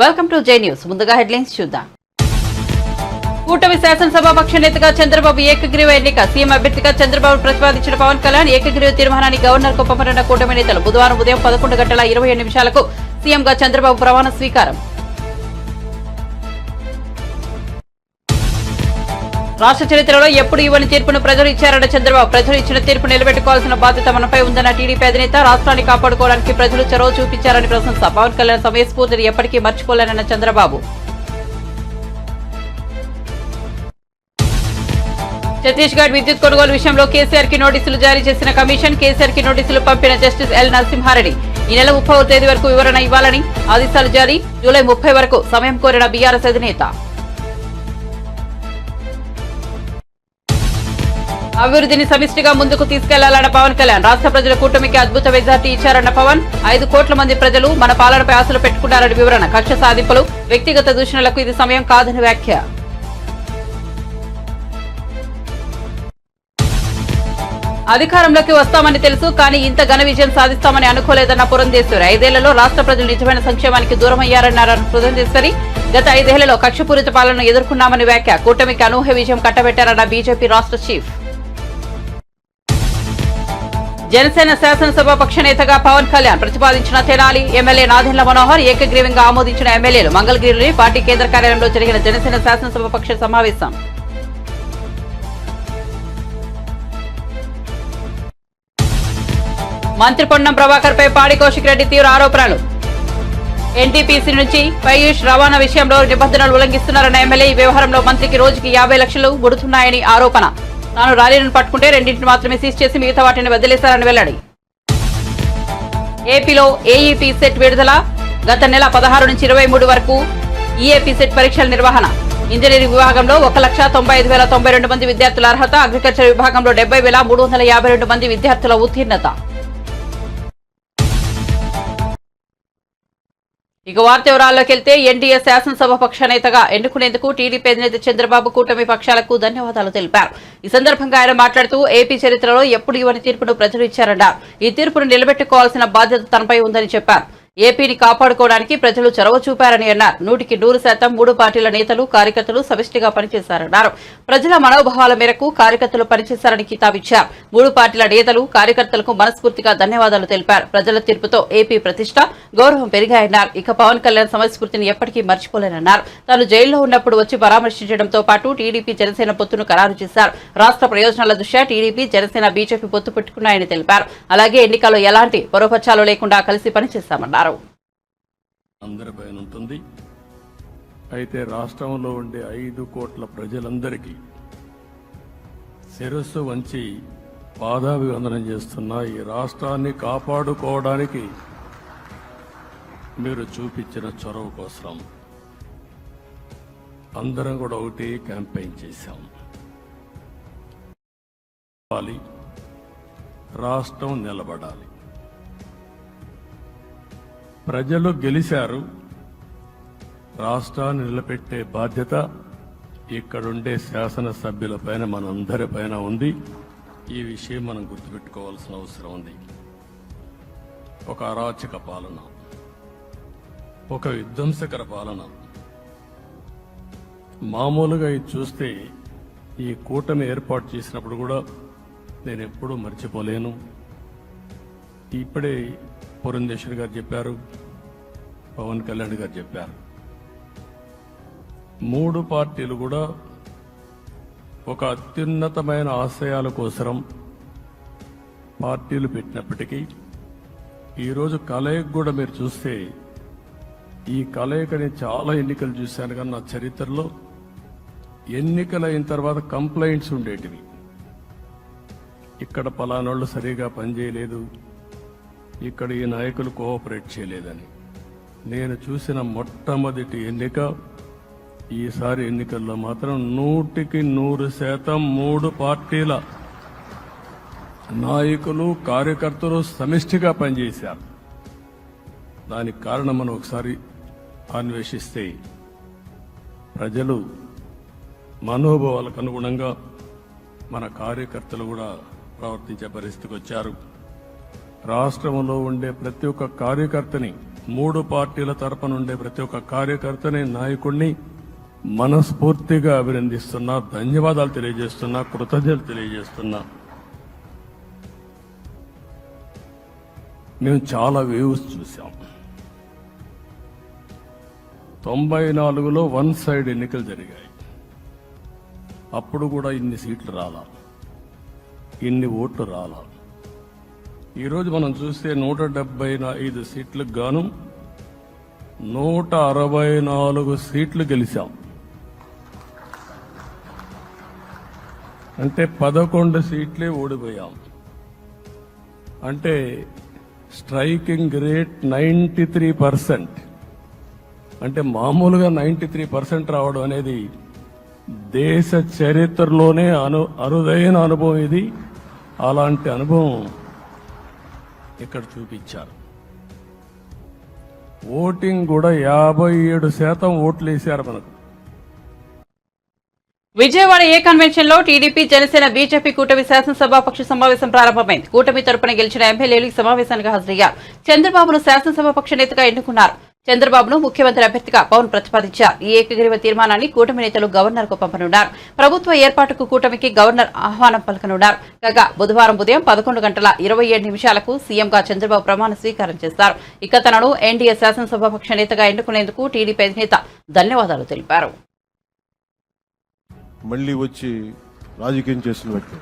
Welcome to J news. ముందుగా headlines చూద్దాం. కూటమి శాసనసభాపక్ష నేతగా చంద్రబాబు ఏకగ్రీవ ఎన్నిక. సీఎం అభ్యర్థిగా చంద్రబాబు ప్రతిపాదించిన పవన్ కళ్యాణ్ ఏకగ్రీవ తీర్మానాన్ని గవర్నర్ కు పంపనున్న కూటమి నేతలు. బుధవారం ఉదయం 11:27 సీఎంగా చంద్రబాబు ప్రమాణ స్వీకారం. రాష్ట్ర చరిత్రలో ఎప్పుడు ఇవ్వని తీర్పును ప్రజలు ఇచ్చారన్న చంద్రబాబు. ప్రజలు ఇచ్చిన తీర్పు నిలబెట్టుకోవాల్సిన బాధ్యత మనపై ఉందన్న టీడీపీ అధినేత. రాష్ట్రాన్ని కాపాడుకోవడానికి ప్రజలు చొరవ చూపించారని ప్రశంస. పవన్ కళ్యాణ్ సమయస్ఫూర్తిని ఎప్పటికీ మర్చిపోలేనన్న చంద్రబాబు. ఛత్తీస్గఢ్ విద్యుత్ కొనుగోలు విషయంలో కేసీఆర్ కి నోటీసులు జారీ చేసిన కమిషన్. కేసీఆర్ కి నోటీసులు పంపిన జస్టిస్ ఎల్ నరసింహారెడ్డి. ఈ నెల 30వ తేదీ వరకు వివరణ ఇవ్వాలని ఆదేశాలు జారీ. జూలై 30 వరకు సమయం కోరిన బీఆర్ఎస్ అధినేత. అభివృద్ధిని సమిష్టిగా ముందుకు తీసుకెళ్లాలన్న పవన్ కళ్యాణ్. రాష్ట్ర ప్రజల కూటమికి అద్భుత మెజార్టీ ఇచ్చారన్న పవన్. 5 కోట్ల మంది ప్రజలు మన పాలనపై ఆశలు పెట్టుకున్నారని వివరణ. కక్ష సాధింపులు, వ్యక్తిగత దూషణలకు ఇది సమయం కాదని వ్యాఖ్య. అధికారంలోకి వస్తామని తెలుసు, కానీ ఇంత ఘన విజయం సాధిస్తామని అనుకోలేదన్న పురంధేశ్వరి. 5 ఏళ్లలో రాష్ట్ర ప్రజలు నిజమైన సంక్షేమానికి దూరమయ్యారన్నారు పురంధేశ్వరి. గత 5 ఏళ్లలో కక్షపూరిత పాలనను ఎదుర్కొన్నామని వ్యాఖ్య. కూటమికి అనూహ్య విజయం కట్టబెట్టారన్న బీజేపీ రాష్ట్ర చీఫ్. జనసేన శాసనసభాపక్ష నేతగా పవన్ కళ్యాణ్ ప్రతిపాదించిన తెనాలి ఎమ్మెల్యే నాదెండ్ల మనోహర్ ఏకగ్రీవంగా ఆమోదించిన ఎమ్మెల్యేలు. మంగళగిరిలోని పార్టీ కేంద్ర కార్యాలయంలో జరిగిన జనసేన శాసనసభాపక్ష సమావేశం. మంత్రి పొన్నం ప్రభాకర్ పై పాడి కౌశిక్ రెడ్డి తీవ్ర ఆరోపణలు. ఎన్టీపీసీ నుంచి పయూష్ రవాణా విషయంలో నిబంధనలు ఉల్లంఘిస్తున్నారన్న ఎమ్మెల్యే. ఈ వ్యవహారంలో మంత్రికి రోజుకి 50 లక్షలు ముడుతున్నాయని ఆరోపణ. తాను ర్యాలీలను పట్టుకుంటే 2 మాత్రమే సీజ్ చేసి మిగతా వాటిని వదిలేశారని వెల్లడి. ఏపీలో ఏఈపీ సెట్ విడుదల. గత నెల 16 నుంచి 23 వరకు ఈఏపీ సెట్ పరీక్షల నిర్వహణ. ఇంజనీరింగ్ విభాగంలో 1,95,092 మంది విద్యార్థుల అర్హత. అగ్రికల్చర్ విభాగంలో 70,352 మంది విద్యార్థుల ఉత్తీర్ణత. ఇక వార్త వివరాల్లోకి వెళ్తే, ఎన్డీఏ శాసనసభాపక్ష నేతగా ఎన్నుకునేందుకు టీడీపీ అధినేత చంద్రబాబు కూటమి పక్షాలకు ధన్యవాదాలు తెలిపారు. ఈ సందర్భంగా ఆయన మాట్లాడుతూ ఏపీ చరిత్రలో ఎప్పుడు ఇవ్వని తీర్పును ప్రజలు ఇచ్చారన్నారు. ఈ తీర్పును నిలబెట్టుకోవాల్సిన బాధ్యత తనపై ఉందని చెప్పారు. ఏపీని కాపాడుకోవడానికి ప్రజలు చొరవ చూపారని అన్నారు. 100% 3 పార్టీల నేతలు, కార్యకర్తలు సమిష్టిగా పనిచేశారన్నారు. ప్రజల మనోభావాల మేరకు కార్యకర్తలు పనిచేశారని కితాబిచ్చారు. 3 పార్టీల నేతలు, కార్యకర్తలకు మనస్ఫూర్తిగా ధన్యవాదాలు తెలిపారు. ప్రజల తీర్పుతో ఏపీ ప్రతిష్ట, గౌరవం పెరిగాయన్నారు. ఇక పవన్ కళ్యాణ్ సమయస్ఫూర్తిని ఎప్పటికీ మర్చిపోలేనన్నారు. తాను జైల్లో ఉన్నప్పుడు వచ్చి పరామర్శించడంతో పాటు టీడీపీ జనసేన పొత్తును ఖరారు చేశారు. రాష్ట్ర ప్రయోజనాల దృష్ట్యా టీడీపీ, జనసేన, బీజేపీ పొత్తు పెట్టుకున్నాయని తెలిపారు. అలాగే ఎన్నికల్లో ఎలాంటి పొరపచ్చాలు లేకుండా కలిసి పనిచేశామన్నారు. అందరిపైన ఉంటుంది. అయితే రాష్ట్రంలో ఉండే 5 కోట్ల ప్రజలందరికీ శిరస్సు వంచి పాదాభివందనం చేస్తున్న ఈ రాష్ట్రాన్ని కాపాడుకోవడానికి మీరు చూపించిన చొరవ కోసం అందరం కూడా ఒకటి క్యాంపెయిన్ చేశాం. రాష్ట్రం నిలబడాలి. ప్రజలు గెలిచారు. రాష్ట్రాన్ని నిలబెట్టే బాధ్యత ఇక్కడుండే శాసనసభ్యులపైన, మనందరిపైన ఉంది. ఈ విషయం మనం గుర్తుపెట్టుకోవాల్సిన అవసరం ఉంది. ఒక అరాచక పాలన, ఒక విధ్వంసకర పాలన. మామూలుగా ఇది చూస్తే ఈ కూటమి ఏర్పాటు చేసినప్పుడు కూడా నేను ఎప్పుడూ మర్చిపోలేను. ఇప్పుడే పురంధేశ్వరి గారు చెప్పారు, పవన్ కళ్యాణ్ గారు చెప్పారు. 3 పార్టీలు కూడా ఒక అత్యున్నతమైన ఆశయాల కోసం పార్టీలు పెట్టినప్పటికీ ఈరోజు కలయిక కూడా మీరు చూస్తే, ఈ కలయికని చాలా ఎన్నికలు చూశాను కానీ నా చరిత్రలో ఎన్నికలు అయిన తర్వాత కంప్లైంట్స్ ఉండేటివి. ఇక్కడ పలానోళ్ళు సరిగా పనిచేయలేదు, ఇక్కడ ఈ నాయకులు కోఆపరేట్ చేయలేదని. నేను చూసిన మొట్టమొదటి ఎన్నిక, ఈసారి ఎన్నికల్లో మాత్రం 100% 3 పార్టీల నాయకులు, కార్యకర్తలు సమిష్టిగా పనిచేశారు. దానికి కారణం మనం ఒకసారి అన్వేషిస్తే, ప్రజలు మనోభావాలకు అనుగుణంగా మన కార్యకర్తలు కూడా ప్రవర్తించే పరిస్థితికి వచ్చారు. రాష్ట్రంలో ఉండే ప్రతి ఒక్క కార్యకర్తని మూడు పార్టీల తరపున ఉండే ప్రతి ఒక్క కార్యకర్తని, నాయకుడిని మనస్ఫూర్తిగా అభినందిస్తున్నా, ధన్యవాదాలు తెలియజేస్తున్నా, కృతజ్ఞతలు తెలియజేస్తున్నా. మేము చాలా వేవ్స్ చూసాం. 94లో వన్ సైడ్ ఎన్నికలు జరిగాయి. అప్పుడు కూడా ఇన్ని సీట్లు రాలా, ఇన్ని ఓట్లు రాలా. ఈరోజు మనం చూస్తే 175 సీట్లకు గాను 164 సీట్లు గెలిచాం. అంటే 11 సీట్లే ఓడిపోయాం. అంటే స్ట్రైకింగ్ రేట్ 93%. అంటే మామూలుగా 93% రావడం అనేది దేశ చరిత్రలోనే అరుదైన అనుభవం ఇది. అలాంటి అనుభవం ఇక్కడ చూపించారు. ఓటింగ్ కూడా 57% ఓట్లు వేశారు మనకు. విజయవాడ ఏ కన్వెన్షన్ లో టీడీపీ, జనసేన, బీజేపీ కూటమి శాసనసభాపక్ష సమావేశం ప్రారంభమైంది. కూటమి తరపున గెలిచిన ఎమ్మెల్యేలు ఈ సమావేశానికి హాజరయ్యారు. చంద్రబాబును శాసనసభాపక్ష నేతగా ఎన్నుకున్నారు. చంద్రబాబును ముఖ్యమంత్రి అభ్యర్థిగా పవన్ ప్రతిపాదించారు. ఈ ఏకగ్రీవ తీర్మానాన్ని కూటమి నేతలు గవర్నర్ కు పంపనున్నారు. ప్రభుత్వ ఏర్పాటుకు కూటమికి గవర్నర్ ఆహ్వానం పలకనున్నారు. కాగా బుధవారం ఉదయం 11:27 సీఎంగా చంద్రబాబు ప్రమాణ స్వీకారం చేస్తారు. ఇక తనను ఎన్డీఏ శాసనసభాపక్ష నేతగా ఎన్నుకునేందుకు టీడీపీ అధినేత ధన్యవాదాలు తెలిపారు. మళ్ళీ వచ్చి రాజకీయం చేసిన వ్యక్తి.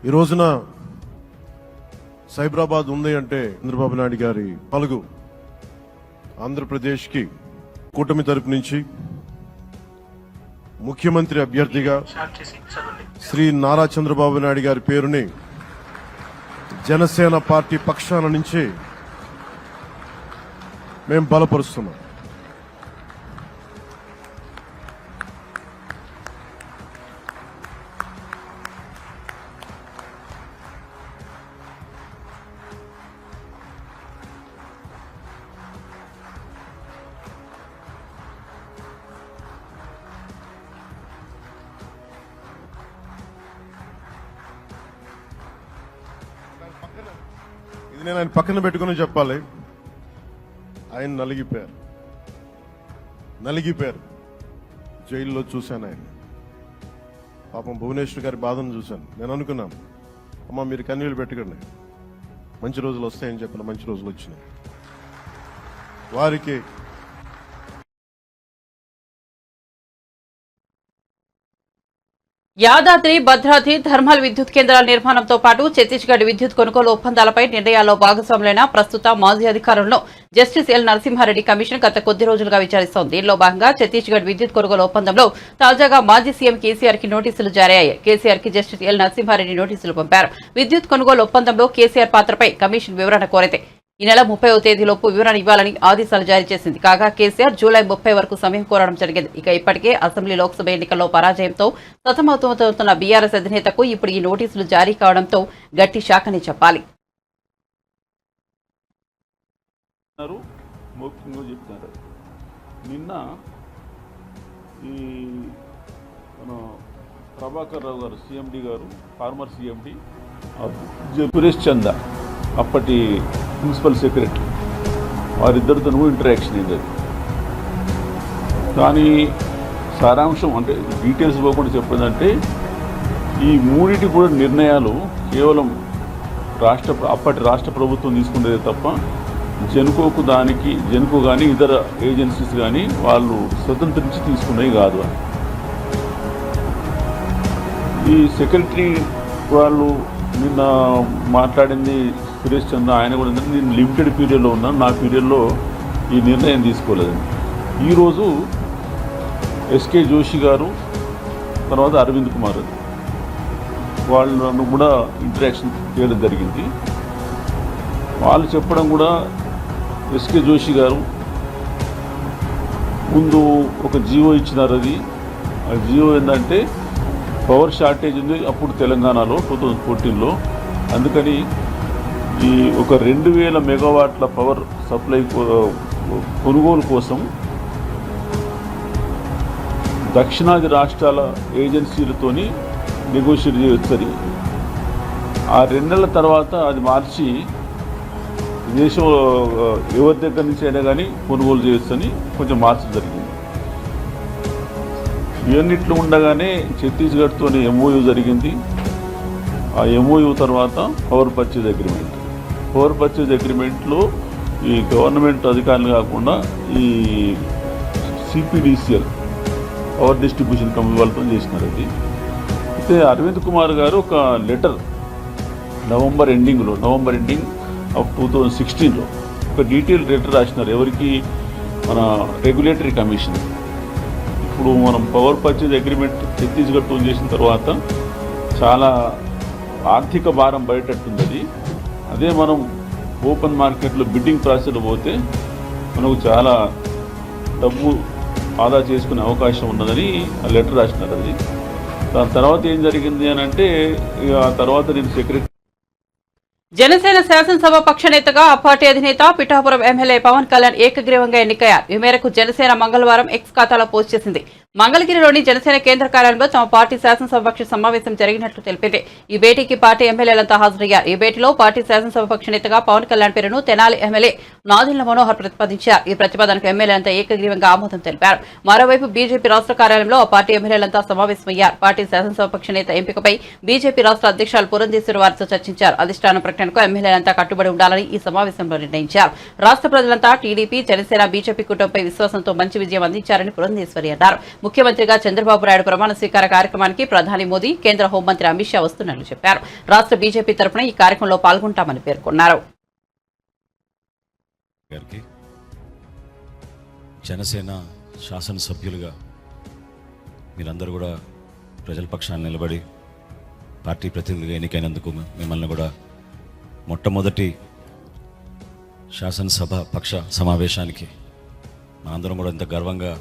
ఈ రోజున సైబరాబాద్ ఉంది అంటే చంద్రబాబు నాయుడు గారి పలుగు. ఆంధ్రప్రదేశ్కి కూటమి తరపు నుంచి ముఖ్యమంత్రి అభ్యర్థిగా శ్రీ నారా చంద్రబాబు నాయుడు గారి పేరుని జనసేన పార్టీ పక్షాన నుంచి మేము బలపరుస్తున్నాం. ఇది నేను ఆయన పక్కన పెట్టుకుని చెప్పాలి. ఆయన నలిగిపోయారు. జైల్లో చూశాను ఆయన. పాపం భువనేశ్వర్ గారి బాధను చూశాను. నేను అనుకున్నాను, అమ్మ మీరు కన్నీళ్ళు పెట్టకండి, మంచి రోజులు వస్తాయని చెప్పిన మంచి రోజులు వచ్చినాయి. వారికి యాదాద్రి, భద్రాద్రి థర్మల్ విద్యుత్ కేంద్రాల నిర్మాణంతో పాటు ఛత్తీస్గఢ్ విద్యుత్ కొనుగోలు ఒప్పందాలపై నిర్ణయాల్లో భాగస్వాములైన ప్రస్తుత మాజీ అధికారులను జస్టిస్ ఎల్ నరసింహారెడ్డి కమిషన్ గత కొద్ది రోజులుగా విచారిస్తోంది. దీనిలో భాగంగా ఛత్తీస్గఢ్ విద్యుత్ కొనుగోలు ఒప్పందంలో తాజాగా మాజీ సీఎం కేసీఆర్ కి నోటీసులు జారీ అయ్యాయి. కేసీఆర్ కి జస్టిస్ ఎల్ నరసింహారెడ్డి నోటీసులు పంపారు. విద్యుత్ కొనుగోలు ఒప్పందంలో కేసీఆర్ పాత్రపై కమిషన్ వివరణ కోరితే ఈ నెల 30వ తేదీలోపు వివరణ ఇవ్వాలని ఆదేశాలు జారీ చేసింది. కాగా కేసీఆర్ జూలై 30 వరకు సమయం కోరడం జరిగింది. ఇక ఇప్పటికే అసెంబ్లీ, లోక్సభ ఎన్నికల్లో పరాజయంతో సతమతమవుతున్న బీఆర్ఎస్ అధినేతకు ఇప్పుడు ఈ నోటీసులు జారీ కావడంతో గట్టి షాక్ అని చెప్పాలి. నిన్న ఈ మన ప్రభాకర్ రావు గారు, సీఎండి గారు, ఫార్మర్ సీఎండి సురేష్ చందా, అప్పటి ప్రిన్సిపల్ సెక్రటరీ, వారిద్దరితో ఇంటరాక్షన్ అయింది. కానీ సారాంశం అంటే డీటెయిల్స్ ఇవ్వకుండా చెప్పేదంటే ఈ మూడింటి కూడా నిర్ణయాలు కేవలం అప్పటి రాష్ట్ర ప్రభుత్వం తీసుకునేదే తప్ప జెన్కో కానీ ఇతర ఏజెన్సీస్ కానీ వాళ్ళు స్వతంత్రించి తీసుకునేవి కాదు. ఈ సెక్రటరీ వాళ్ళు నిన్న మాట్లాడింది సురేష్ చంద్ర, ఆయన కూడా ఏంటంటే నేను లిమిటెడ్ పీరియడ్లో ఉన్నాను, నా పీరియడ్లో ఈ నిర్ణయం తీసుకోలేదని. ఈరోజు ఎస్కే జోషి గారు, తర్వాత అరవింద్ కుమార్ వాళ్ళను కూడా ఇంటరాక్షన్ చేయడం జరిగింది. వాళ్ళు చెప్పడం కూడా ఎస్కే జోషి గారు ముందు ఒక జియో ఇచ్చినారు. అది ఆ జియో ఏంటంటే పవర్ షార్టేజ్ ఉంది అప్పుడు తెలంగాణలో 2014లో. అందుకని ఈ ఒక 2000 మెగావాట్ల పవర్ సప్లై కొనుగోలు కోసం దక్షిణాది రాష్ట్రాల ఏజెన్సీలతోని నెగోషియేట్ చేయొచ్చని. ఆ 2 నెలల తర్వాత అది మార్చి దేశంలో ఎవరి దగ్గర నుంచి అయినా కానీ కొనుగోలు చేయొచ్చని కొంచెం మార్చడం జరిగింది. ఇవన్నిట్లో ఉండగానే ఛత్తీస్గఢ్తో MOU జరిగింది. ఆ MOU తర్వాత power purchase agreement. Power purchase అగ్రిమెంట్లో ఈ గవర్నమెంట్ అధికారులు కాకుండా ఈ CPDCL పవర్ డిస్ట్రిబ్యూషన్ కంపెనీ వాళ్ళతో చేసినారు. అది అయితే అరవింద్ కుమార్ గారు ఒక లెటర్ నవంబర్ ఎండింగ్ ఆఫ్ 2016లో ఒక డీటెయిల్ లెటర్ రాసినారు. ఎవరికి? మన రెగ్యులేటరీ కమిషన్. ఇప్పుడు మనం పవర్ పర్చేజ్ అగ్రిమెంట్ ఛత్తీస్గఢ్తో చేసిన తర్వాత చాలా ఆర్థిక భారం బయటట్టుంది. అది అదే మనం ఓపెన్ మార్కెట్లో బిడ్డింగ్ ప్రాసెస్లో పోతే మనకు చాలా డబ్బు ఆదా చేసుకునే అవకాశం ఉన్నదని ఆ లెటర్ రాసినారు. అది దాని తర్వాత ఏం జరిగింది అని అంటే ఆ తర్వాత నేను సెక్రటరీ జనసేన శాసనసభ పక్ష నేతగా ఆ పార్టీ అధినేత పిఠాపురం ఎమ్మెల్యే పవన్ కళ్యాణ్ ఏకగ్రీవంగా ఎన్నికయ్యారు. ఈ మేరకు జనసేన మంగళవారం ఎక్స్ ఖాతాలో పోస్ట్ చేసింది. మంగళగిరిలోని జనసేన కేంద్ర కార్యాలయంలో తమ పార్టీ శాసనసభాపక్ష సమావేశం జరిగినట్లు తెలిపింది. ఈ భేటీకి పార్టీ ఎమ్మెల్యేలంతా హాజరయ్యారు. ఈ భేటీలో పార్టీ శాసనసభాపక్ష నేతగా పవన్ కళ్యాణ్ పేరును తెనాలి ఎమ్మెల్యే నాదెండ్ల మనోహర్ ప్రతిపాదించారు. ఈ ప్రతిపాదనకు ఎమ్మెల్యేలంతా ఏకగ్రీవంగా ఆమోదం తెలిపారు. మరోవైపు బీజేపీ రాష్ట్ర కార్యాలయంలో ఆ పార్టీ ఎమ్మెల్యేలంతా సమావేశమయ్యారు. పార్టీ శాసనసభాపక్ష నేత ఎంపికపై బీజేపీ రాష్ట్ర అధ్యక్షులు పురంధేశ్వరి వారితో చర్చించారు. అధిష్టానం ప్రకటనకు ఎమ్మెల్యేలంతా కట్టుబడి ఉండాలని ఈ సమావేశంలో నిర్ణయించారు. రాష్ట్ర ప్రజలంతా టీడీపీ, జనసేన, బీజేపీ కూటమిపై విశ్వాసంతో మంచి విజయం అందించారని పురంధేశ్వరి అన్నారు. ముఖ్యమంత్రిగా చంద్రబాబు నాయుడు ప్రమాణ స్వీకార కార్యక్రమానికి ప్రధాని మోదీ, కేంద్ర హోంమంత్రి అమిత్ షా వస్తున్నట్లు చెప్పారు. రాష్ట్ర బీజేపీ తరఫున ఈ కార్యక్రమంలో పాల్గొంటామని పేర్కొన్నారు. జనసేన శాసనసభ్యులుగా మీరందరూ కూడా ప్రజల పక్షాన్ని నిలబడి పార్టీ ప్రతినిధులుగా ఎన్నికైనందుకు మిమ్మల్ని కూడా మొట్టమొదటి శాసనసభ పక్ష సమావేశానికి మనందరం కూడా ఇంత గర్వంగా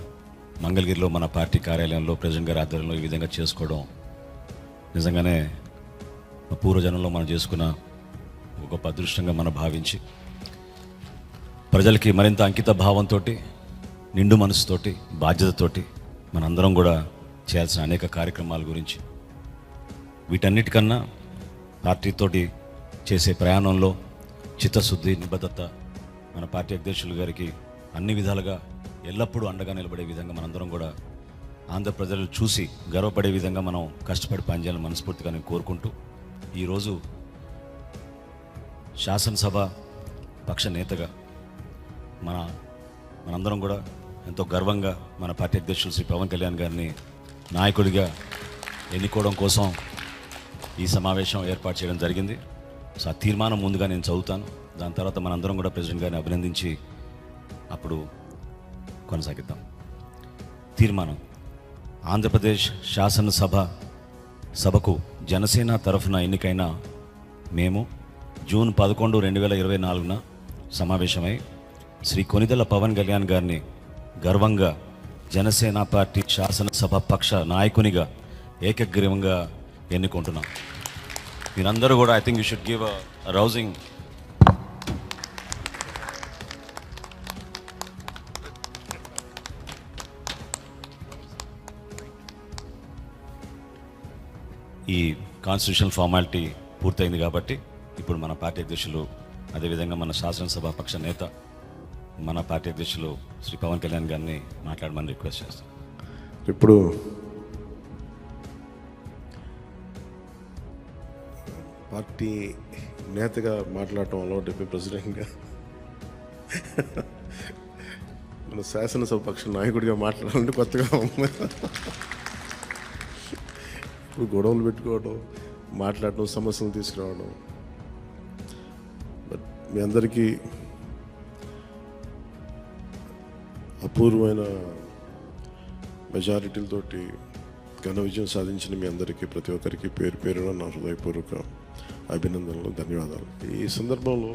మంగళగిరిలో మన పార్టీ కార్యాలయంలో ప్రెసిడెంట్ గారి ఆధ్వర్యంలో ఈ విధంగా చేసుకోవడం నిజంగానే పూర్వజనంలో మనం చేసుకున్న ఒక గొప్ప అదృష్టంగా మనం భావించి ప్రజలకి మరింత అంకిత భావంతో, నిండు మనసుతోటి, బాధ్యతతోటి మనందరం కూడా చేయాల్సిన అనేక కార్యక్రమాల గురించి, వీటన్నిటికన్నా పార్టీతోటి చేసే ప్రయాణంలో చిత్తశుద్ధి, నిబద్ధత మన పార్టీ అధ్యక్షులు గారికి అన్ని విధాలుగా ఎల్లప్పుడూ అండగా నిలబడే విధంగా మనందరం కూడా ఆంధ్ర ప్రజలు చూసి గర్వపడే విధంగా మనం కష్టపడి పనిచేయాలని మనస్ఫూర్తిగా నేను కోరుకుంటూ ఈరోజు శాసనసభ పక్ష నేతగా మనందరం కూడా ఎంతో గర్వంగా మన పార్టీ అధ్యక్షులు శ్రీ పవన్ కళ్యాణ్ గారిని నాయకుడిగా ఎన్నుకోవడం కోసం ఈ సమావేశం ఏర్పాటు చేయడం జరిగింది. సో ఆ తీర్మానం ముందుగా నేను చదువుతాను. దాని తర్వాత మనందరం కూడా ప్రెసిడెంట్ గారిని అభినందించి అప్పుడు కొనసాగిద్దాం. తీర్మానం: ఆంధ్రప్రదేశ్ సభకు జనసేన తరఫున ఎన్నికైన మేము జూన్ 11, 2024 సమావేశమై శ్రీ కొనిదెల పవన్ కళ్యాణ్ గారిని గర్వంగా జనసేన పార్టీ శాసనసభ పక్ష నాయకునిగా ఏకగ్రీవంగా ఎన్నుకుంటున్నాం. మీరందరూ కూడా I think you should give a rousing ఈ కాన్స్టిట్యూషనల్ ఫార్మాలిటీ పూర్తయింది కాబట్టి ఇప్పుడు మన పార్టీ అధ్యక్షులు, అదేవిధంగా మన శాసనసభ పక్ష నేత, మన పార్టీ అధ్యక్షులు శ్రీ పవన్ కళ్యాణ్ గారిని మాట్లాడమని రిక్వెస్ట్ చేస్తాం. ఇప్పుడు పార్టీ నేతగా మాట్లాడటం అలవాటు, ప్రెసిడెంట్గా మన శాసనసభ పక్ష నాయకుడిగా మాట్లాడాలంటే కొత్తగా ఉంది. ఇప్పుడు గొడవలు పెట్టుకోవడం, మాట్లాడటం, సమస్యలు తీసుకురావడం. బట్ మీ అందరికీ అపూర్వమైన మెజారిటీలతోటి ఘన విజయం సాధించిన మీ అందరికీ, ప్రతి ఒక్కరికి పేరు పేరున నా హృదయపూర్వక అభినందనలు, ధన్యవాదాలు. ఈ సందర్భంలో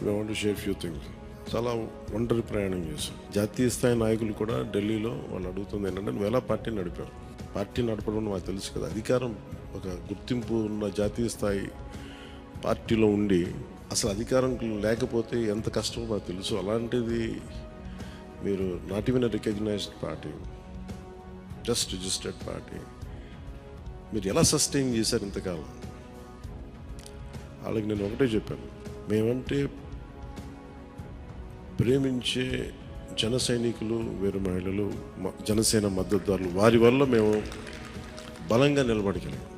I want to share few things. చాలా ఒంటరి ప్రయాణం చేశాం. జాతీయ స్థాయి నాయకులు కూడా ఢిల్లీలో వాళ్ళు అడుగుతుంది ఏంటంటే, నువ్వు ఎలా పార్టీ నడిపావు? పార్టీ నడపడం మాకు తెలుసు కదా, అధికారం ఒక గుర్తింపు ఉన్న జాతీయ స్థాయి పార్టీలో ఉండి అసలు అధికారం లేకపోతే ఎంత కష్టమో మాకు తెలుసు. అలాంటిది మీరు not even recognised party, just registered party, మీరు ఎలా సస్టైన్ చేశారు ఇంతకాలం? వాళ్ళకి నేను ఒకటే చెప్పాను, మేమంటే ప్రేమించే జన సైనికులు, వీర మహిళలు, జనసేన మద్దతుదారులు, వారి వల్ల మేము బలంగా నిలబడగలిగాం.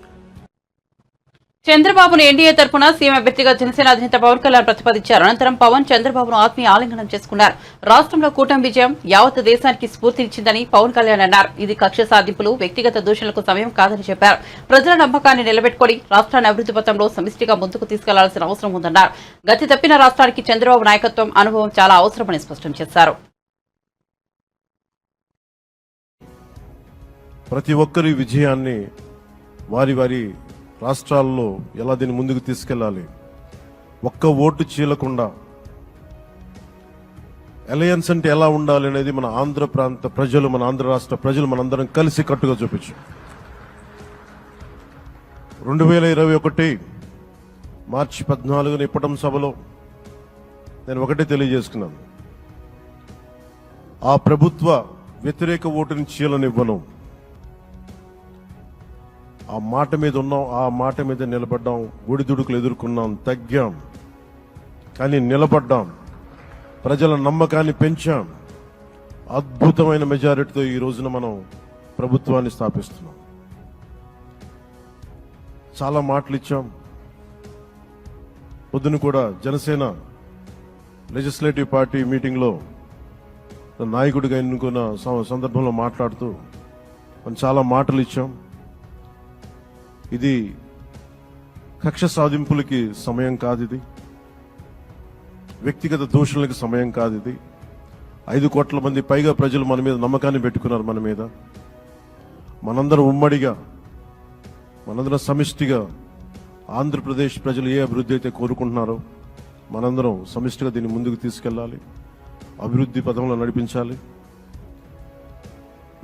చంద్రబాబును ఎన్డీఏ తరఫున సీఎం అభ్యర్థిగా జనసేన అధినేత పవన్ కళ్యాణ్ ప్రతిపాదించారు. అనంతరం పవన్ చంద్రబాబును ఆత్మీయ ఆలింగనం చేసుకున్నారు. రాష్ట్రంలో కూటమి విజయం యావత్ దేశానికి స్ఫూర్తినిచ్చిందని పవన్ కళ్యాణ్ అన్నారు. ఇది కక్ష సాధింపులు, వ్యక్తిగత దూషణలకు సమయం కాదని చెప్పారు. ప్రజల నమ్మకాన్ని నిలబెట్టుకుని రాష్ట్రాన్ని అభివృద్ధి పథంలో సమిష్టిగా ముందుకు తీసుకెళ్లాల్సిన అవసరం ఉందన్నారు. గతి తప్పిన రాష్ట్రానికి చంద్రబాబు నాయకత్వం, అనుభవం చాలా అవసరమని స్పష్టం చేశారు. ప్రతి ఒక్కరి విజయాన్ని వారి వారి రాష్ట్రాల్లో ఎలా దీన్ని ముందుకు తీసుకెళ్ళాలి, ఒక్క ఓటు చీలకుండా అలయన్స్ అంటే ఎలా ఉండాలి అనేది మన ఆంధ్ర ప్రాంత ప్రజలు, మన ఆంధ్ర రాష్ట్ర ప్రజలు మనందరం కలిసి కట్టుగా చూపించాం. 2021 మార్చి 14న ఇప్పటం సభలో నేను ఒకటే తెలియజేసుకున్నాను, ఆ ప్రభుత్వ వ్యతిరేక ఓటుని చీలనివ్వను. ఆ మాట మీద ఉన్నాం, ఆ మాట మీద నిలబడ్డాం, ఒడిదుడుకులు ఎదుర్కొన్నాం, తగ్గాం, కానీ నిలబడ్డాం, ప్రజల నమ్మకాన్ని పెంచాం. అద్భుతమైన మెజారిటీతో ఈ రోజున మనం ప్రభుత్వాన్ని స్థాపిస్తున్నాం. చాలా మాటలు ఇచ్చాం. పొద్దున కూడా జనసేన లెజిస్లేటివ్ పార్టీ మీటింగ్లో నాయకుడిగా ఎన్నుకున్న సందర్భంలో మాట్లాడుతూ మనం చాలా మాటలు ఇచ్చాం. ఇది కక్ష సాధింపులకి సమయం కాదు, ఇది వ్యక్తిగత దూషణలకు సమయం కాదు. ఇది 5 కోట్ల మంది పైగా ప్రజలు మన మీద నమ్మకాన్ని పెట్టుకున్నారు. మన మీద మనందరం ఉమ్మడిగా, మనందరం సమిష్టిగా ఆంధ్రప్రదేశ్ ప్రజలు ఏ అభివృద్ధి అయితే కోరుకుంటున్నారో మనందరం సమిష్టిగా దీన్ని ముందుకు తీసుకెళ్లాలి, అభివృద్ధి పథంలో నడిపించాలి.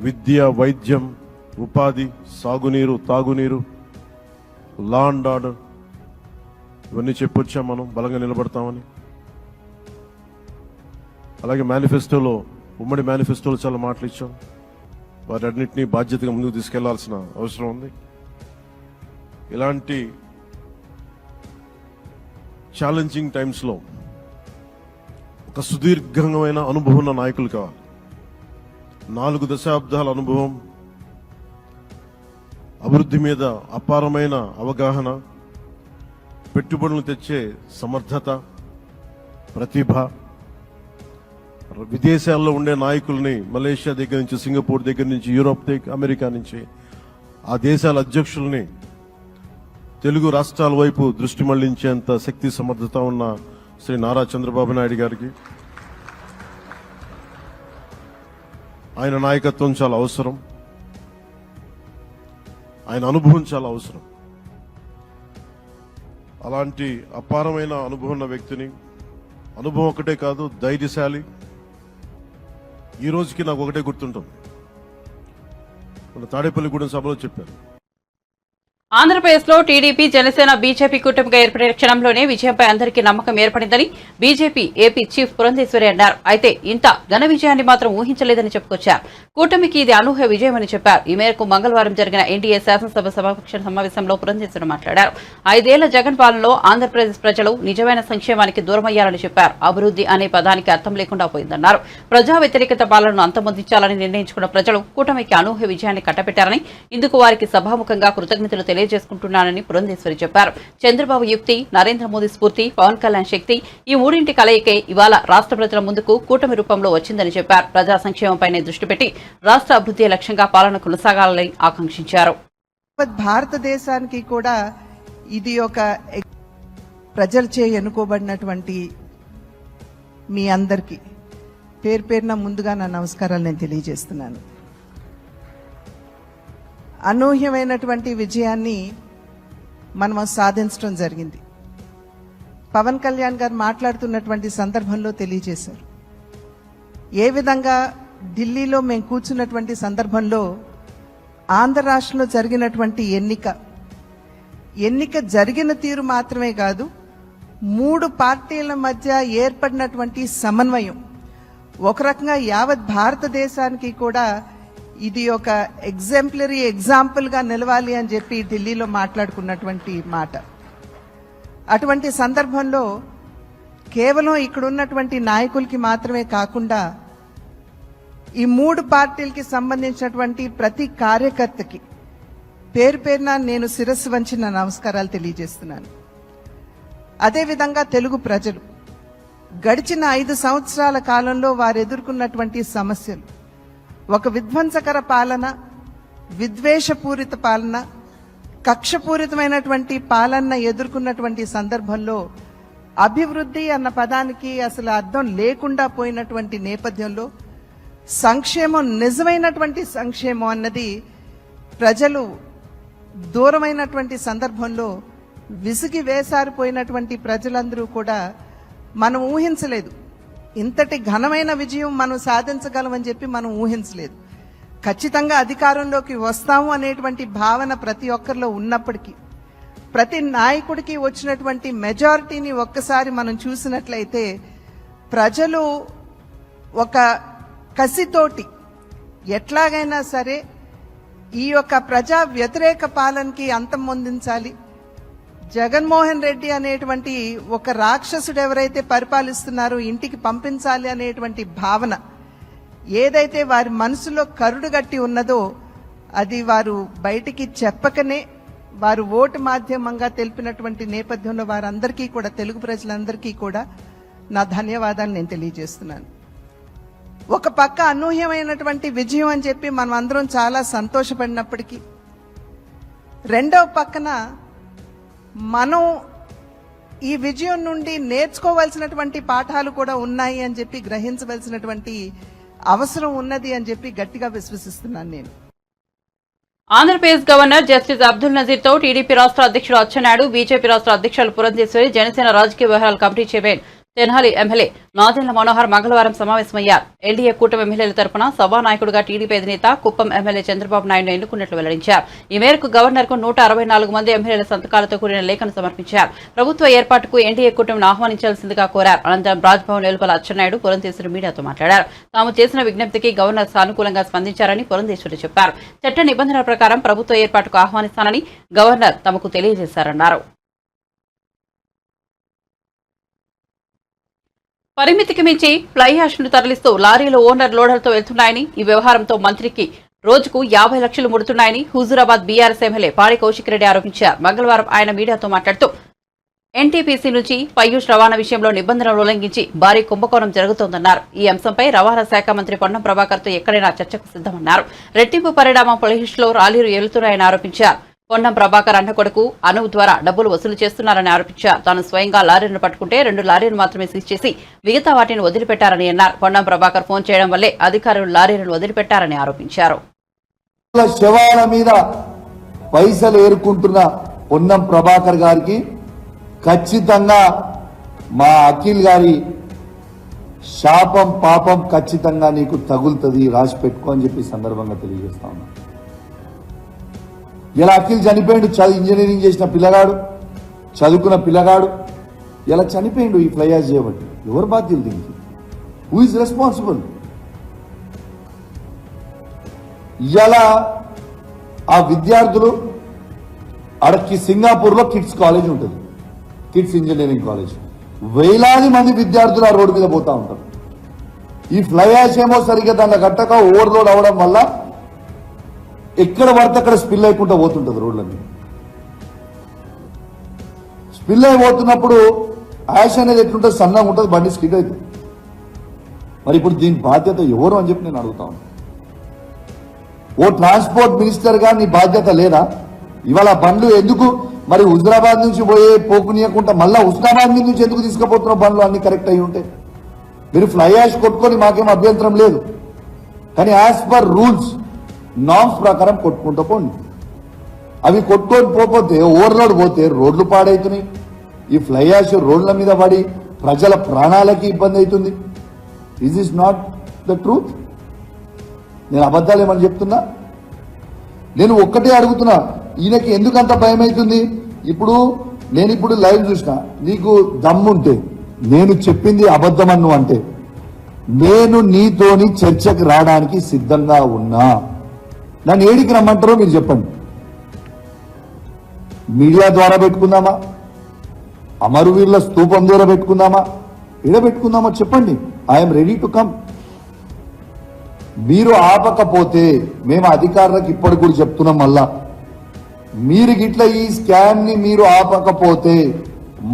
విద్య, వైద్యం, ఉపాధి, సాగునీరు, తాగునీరు, లా అండ్ ఆర్డర్, ఇవన్నీ చెప్పొచ్చాం. మనం బలంగా నిలబడతామని. అలాగే మేనిఫెస్టోలో, ఉమ్మడి మేనిఫెస్టోలో చాలా మాటలు ఇచ్చాం. వాటన్నిటినీ బాధ్యతగా ముందుకు తీసుకెళ్లాల్సిన అవసరం ఉంది. ఇలాంటి ఛాలెంజింగ్ టైమ్స్లో ఒక సుదీర్ఘమైన అనుభవం ఉన్న నాయకులు కావాలి. 4 దశాబ్దాల అనుభవం, అభివృద్ధి మీద అపారమైన అవగాహన, పెట్టుబడులు తెచ్చే సమర్థత, ప్రతిభ. విదేశాల్లో ఉండే నాయకుల్ని, మలేషియా దగ్గర నుంచి, సింగపూర్ దగ్గర నుంచి, యూరోప్ దగ్గర, అమెరికా నుంచి, ఆ దేశాల అధ్యక్షుల్ని తెలుగు రాష్ట్రాల వైపు దృష్టి మళ్లించేంత శక్తి, సమర్థత ఉన్న శ్రీ నారా చంద్రబాబు నాయుడు గారికి ఆయన నాయకత్వం చాలా అవసరం, ఆయన అనుభవం చాలా అవసరం. అలాంటి అపారమైన అనుభవం ఉన్న వ్యక్తిని, అనుభవం ఒకటే కాదు, ధైర్యశాలి. ఈ రోజుకి నాకు ఒకటే గుర్తుంటుంది, మన తాడేపల్లిగూడెం సభలో చెప్పారు, ఆంధ్రప్రదేశ్ లో టీడీపీ, జనసేన, బీజేపీ కూటమిగా ఏర్పడిన క్షణంలోనే విజయంపై అందరికీ నమ్మకం ఏర్పడిందని బీజేపీ ఏపీ చీఫ్ పురంధేశ్వరి అన్నారు. అయితే ఇంత ఘన విజయాన్ని మాత్రం ఊహించలేదని చెప్పుకొచ్చారు. కూటమికి ఇది అనూహ్య విజయమని చెప్పారు. ఈ మేరకు మంగళవారం జరిగిన ఎన్డీఏ శాసనసభ సభాపక్ష సమావేశంలో పురంధేశ్వరి మాట్లాడారు. 5 ఏళ్ల జగన్ పాలనలో ఆంధ్రప్రదేశ్ ప్రజలు నిజమైన సంక్షేమానికి దూరమయ్యారని చెప్పారు. అభివృద్ధి అనే పదానికి అర్థం లేకుండా పోయిందన్నారు. ప్రజా వ్యతిరేకత పాలనను అంతమొందించాలని నిర్ణయించుకున్న ప్రజలు కూటమికి అనూహ్య విజయాన్ని కట్టబెట్టారని, ఇందుకు వారికి సభాముఖంగా కృతజ్ఞతలు తెలియజేసుకుంటున్నానని పురంధేశ్వరి చెప్పారు. చంద్రబాబు యుక్తి, నరేంద్ర మోదీ స్ఫూర్తి, పవన్ కళ్యాణ్ శక్తి, ఈ మూడింటి కలయికే ఇవాళ రాష్ట్ర ప్రజల ముందుకు కూటమి రూపంలో వచ్చిందని చెప్పారు. ప్రజా సంక్షేమంపైనే దృష్టి పెట్టి రాష్ట్ర అభివృద్ధి లక్ష్యంగా పాలన కొనసాగాలని ఆకాంక్షించారు. భారతదేశానికి కూడా ఇది ఒక ప్రజలచే ఎన్నుకోబడినటువంటి మీ అందరికీ పేరు పేరున ముందుగా నా నమస్కారాలు నేను తెలియజేస్తున్నాను. అనూహ్యమైనటువంటి విజయాన్ని మనం సాధించడం జరిగింది. పవన్ కళ్యాణ్ గారు మాట్లాడుతున్నటువంటి సందర్భంలో తెలియజేశారు. ఏ విధంగా ఢిల్లీలో మేము కూర్చున్నటువంటి సందర్భంలో ఆంధ్ర రాష్ట్రంలో జరిగినటువంటి ఎన్నిక జరిగిన తీరు మాత్రమే కాదు, 3 పార్టీల మధ్య ఏర్పడినటువంటి సమన్వయం ఒక రకంగా యావత్ భారతదేశానికి కూడా ఇది ఒక ఎగ్జాంపుల్ గా నిలవాలి అని చెప్పి ఢిల్లీలో మాట్లాడుకున్నటువంటి మాట. అటువంటి సందర్భంలో కేవలం ఇక్కడ ఉన్నటువంటి నాయకులకి మాత్రమే కాకుండా ఈ 3 పార్టీలకి సంబంధించినటువంటి ప్రతి కార్యకర్తకి పేరు పేరున నేను శిరస్సు వంచి నా నమస్కారాలు తెలియజేస్తున్నాను. అదేవిధంగా తెలుగు ప్రజలు గడిచిన 5 సంవత్సరాల కాలంలో వారు ఎదుర్కొన్నటువంటి సమస్యలు, ఒక విధ్వంసకర పాలన, విద్వేషపూరిత పాలన, కక్షపూరితమైనటువంటి పాలన ఎదుర్కొన్నటువంటి సందర్భంలో అభివృద్ధి అన్న పదానికి అసలు అర్థం లేకుండా పోయినటువంటి నేపథ్యంలో సంక్షేమం, నిజమైనటువంటి సంక్షేమం అన్నది ప్రజలు దూరమైనటువంటి సందర్భంలో విసిగి వేసారిపోయినటువంటి ప్రజలందరూ కూడా మనం ఊహించలేదు. ఇంతటి ఘనమైన విజయం మనం సాధించగలమని చెప్పి మనం ఊహించలేదు. ఖచ్చితంగా అధికారంలోకి వస్తాము అనేటువంటి భావన ప్రతి ఒక్కరిలో ఉన్నప్పటికీ, ప్రతి నాయకుడికి వచ్చినటువంటి మెజారిటీని ఒక్కసారి మనం చూసినట్లయితే ప్రజలు ఒక కసితోటి ఎట్లాగైనా సరే ఈ యొక్క ప్రజా వ్యతిరేక పాలనకి అంతం పొందించాలి, జగన్మోహన్ రెడ్డి అనేటువంటి ఒక రాక్షసుడు ఎవరైతే పరిపాలిస్తున్నారో ఇంటికి పంపించాలి అనేటువంటి భావన ఏదైతే వారి మనసులో కరుడుగట్టి ఉన్నదో అది వారు బయటికి చెప్పకనే వారు ఓటు మాధ్యమంగా తెలిపినటువంటి నేపథ్యంలో వారందరికీ కూడా, తెలుగు ప్రజలందరికీ కూడా నా ధన్యవాదాలు నేను తెలియజేస్తున్నాను. ఒక పక్క అనూహ్యమైనటువంటి విజయం అని చెప్పి మనం అందరం చాలా సంతోషపడినప్పటికీ, రెండవ పక్కన మనం ఈ విజయం నుండి నేర్చుకోవాల్సినటువంటి పాఠాలు కూడా ఉన్నాయి అని చెప్పి గ్రహించవలసినటువంటి అవసరం ఉన్నది అని చెప్పి గట్టిగా విశ్వసిస్తున్నాను నేను. ఆంధ్రప్రదేశ్ గవర్నర్ జస్టిస్ అబ్దుల్ నజీర్ తో టీడీపీ రాష్ట్ర అధ్యక్షుడు అచ్చెన్నాయుడు, బీజేపీ రాష్ట్ర అధ్యక్షులు పురంధేశ్వరి, జనసేన రాజకీయ వ్యవహారాల committee chairman Tenali MLA Nadendla Manohar మంగళవారం సమావేశమయ్యారు. ఎన్డీఏ కూటమి ఎమ్మెల్యేల తరపున సభానాయకుడిగా టీడీపీ అధినేత కుప్పం ఎమ్మెల్యే చంద్రబాబు నాయుడును ఎన్నుకున్నట్లు వెల్లడించారు. ఈ మేరకు గవర్నర్ కు 164 మంది ఎమ్మెల్యేల సంతకాలతో కూడిన లేఖను సమర్పించారు. ప్రభుత్వ ఏర్పాటుకు ఎన్డీఏ కూటమిని ఆహ్వానించాల్సిందిగా కోరారు. అనంతరం రాజ్భవన్ వెలుపల అచ్చెన్నాయుడు, పురంధేశ్వరి మీడియాతో మాట్లాడారు. తాము చేసిన విజ్ఞప్తికి గవర్నర్ సానుకూలంగా స్పందించారని పురంధేశ్వరి చెప్పారు. చట్ట నిబంధనల ప్రకారం ప్రభుత్వ ఏర్పాటుకు ఆహ్వానిస్తానని గవర్నర్ తమకు తెలియజేశారన్నారు. పరిమితికి మించి ఫ్లై యాష్ ను తరలిస్తూ లారీలు ఓనర్ లోడర్తో వెళ్తున్నాయని, ఈ వ్యవహారంతో మంత్రికి రోజుకు 50 లక్షలు ముడుతున్నాయని హుజూరాబాద్ బీఆర్ఎస్ ఎమ్మెల్యే పాడి కౌశిక్ రెడ్డి ఆరోపించారు. మంగళవారం ఆయన మీడియాతో మాట్లాడుతూ ఎన్టీపీసీ నుంచి పయూష్ రవాణా విషయంలో నిబంధనలు ఉల్లంఘించి భారీ కుంభకోణం జరుగుతోందన్నారు. ఈ అంశంపై రవాణా శాఖ మంత్రి పొన్నం ప్రభాకర్ తో ఎక్కడైనా చర్చకు సిద్దమన్నారు. రెట్టింపు పరిణామం పయూష్ లో లారీలు వెళుతున్నాయని ఆరోపించారు. పొన్నం ప్రభాకర్ అన్న కొడుకు అనూప్ ద్వారా డబ్బులు వసూలు చేస్తున్నారని ఆరోపించారు. తాను స్వయంగా లారీలను పట్టుకుంటే 2 లారీలు మాత్రమే సీజ్ చేసి మిగతా వాటిని వదిలిపెట్టారని అన్నారు. పొన్నం ప్రభాకర్ ఫోన్ చేయడం వల్లే అధికారులు లారీలను వదిలిపెట్టారని ఆరోపించారు. శవాల మీద పైసలు ఏరుకుంటున్న పొన్నం ప్రభాకర్ గారికి ఖచ్చితంగా మా అఖిల్ గారి శాపం పాపం ఖచ్చితంగా నీకు తగులుతుంది, రాసి పెట్టుకో అని చెప్పి సందర్భంగా తెలియజేస్తా ఉన్నా. ఇలా అఖిల్ చనిపోయిండు, ఇంజనీరింగ్ చేసిన పిల్లగాడు, చదువుకున్న పిల్లగాడు ఇలా చనిపోయిండు ఈ ఫ్లై యాష్ చేయబట్టి. ఎవరు బాధ్యులు దీనికి? Who is responsible? ఇలా ఆ విద్యార్థులు అడకి సింగపూర్లో కిడ్స్ కాలేజ్ ఉంటుంది, కిడ్స్ ఇంజనీరింగ్ కాలేజ్. వేలాది మంది విద్యార్థులు ఆ రోడ్డు మీద పోతా ఉంటారు. ఈ ఫ్లై యాష్ ఏమో సరిగ్గా దాన్ని గట్టక ఓవర్లోడ్ అవడం వల్ల ఎక్కడ పడితే అక్కడ స్పిల్ అయిపోతూ పోతుంటది రోడ్లన్నీ. స్పిల్ అయిపోతున్నప్పుడు యాష్ అనేది ఎట్లుంటుంది, సన్నగా ఉంటుంది, బండి స్కిడ్ అవుతుంది. మరి ఇప్పుడు దీని బాధ్యత ఎవరు అని చెప్పి నేను అడుగుతా ఉన్నాను. ఓ ట్రాన్స్పోర్ట్ మినిస్టర్ గా నీ బాధ్యత లేదా? ఇవాళ బండ్లు ఎందుకు మరి హుజరాబాద్ నుంచి పోకునియకుండా మళ్ళా హుస్నాబాద్ నుంచి ఎందుకు తీసుకుపోతున్న బండ్లు అన్ని కరెక్ట్ అయి ఉంటే? మీరు ఫ్లై యాష్ కొట్టుకొని మాకేం అభ్యంతరం లేదు, కానీ యాజ్ పర్ రూల్స్ నామ్స్ ప్రకారం కొట్టుకుంటూ పోండి. అవి కొట్టుకొని పోతే ఓవర్లోడ్ పోతే రోడ్లు పాడవుతున్నాయి. ఈ ఫ్లై యాష్ రోడ్ల మీద పడి ప్రజల ప్రాణాలకి ఇబ్బంది అవుతుంది. Is is not the truth? నేను అబద్ధాలు ఏమని చెప్తున్నా? నేను ఒక్కటే అడుగుతున్నా, ఈయనకి ఎందుకంత భయం అవుతుంది? నేను ఇప్పుడు లైవ్ చూసిన, నీకు దమ్ముంటే నేను చెప్పింది అబద్ధమన్ను అంటే నేను నీతోని చర్చకు రావడానికి సిద్ధంగా ఉన్నా. నన్ను ఏడికి రమ్మంటారో మీరు చెప్పండి. మీడియా ద్వారా పెట్టుకుందామా, అమరవీరుల స్తూపం ద్వారా పెట్టుకుందామా, ఎడబెట్టుకుందామో చెప్పండి. I'm ready to come. మీరు ఆపకపోతే మేము అధికారులకు ఇప్పటికి కూడా చెప్తున్నాం, మళ్ళా మీరు గిట్ల ఈ స్కామ్ ని మీరు ఆపకపోతే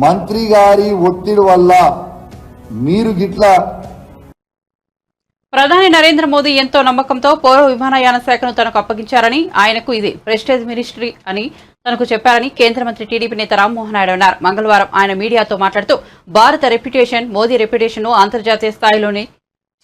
మంత్రి గారి ఒత్తిడి వల్ల మీరు గిట్ల ప్రధాని నరేంద్ర మోదీ ఎంతో నమ్మకంతో పౌర విమానయాన శాఖను తనకు అప్పగించారని, ఆయనకు ఇది ప్రెస్టేజ్ మినిస్ట్రీ అని తనకు చెప్పారని కేంద్ర మంత్రి టీడీపీ నేత రామ్మోహన్ నాయుడు అన్నారు. మంగళవారం ఆయన మీడియాతో మాట్లాడుతూ భారత రెప్యుటేషన్, మోదీ రెప్యుటేషన్ ను అంతర్జాతీయ స్థాయిలోనే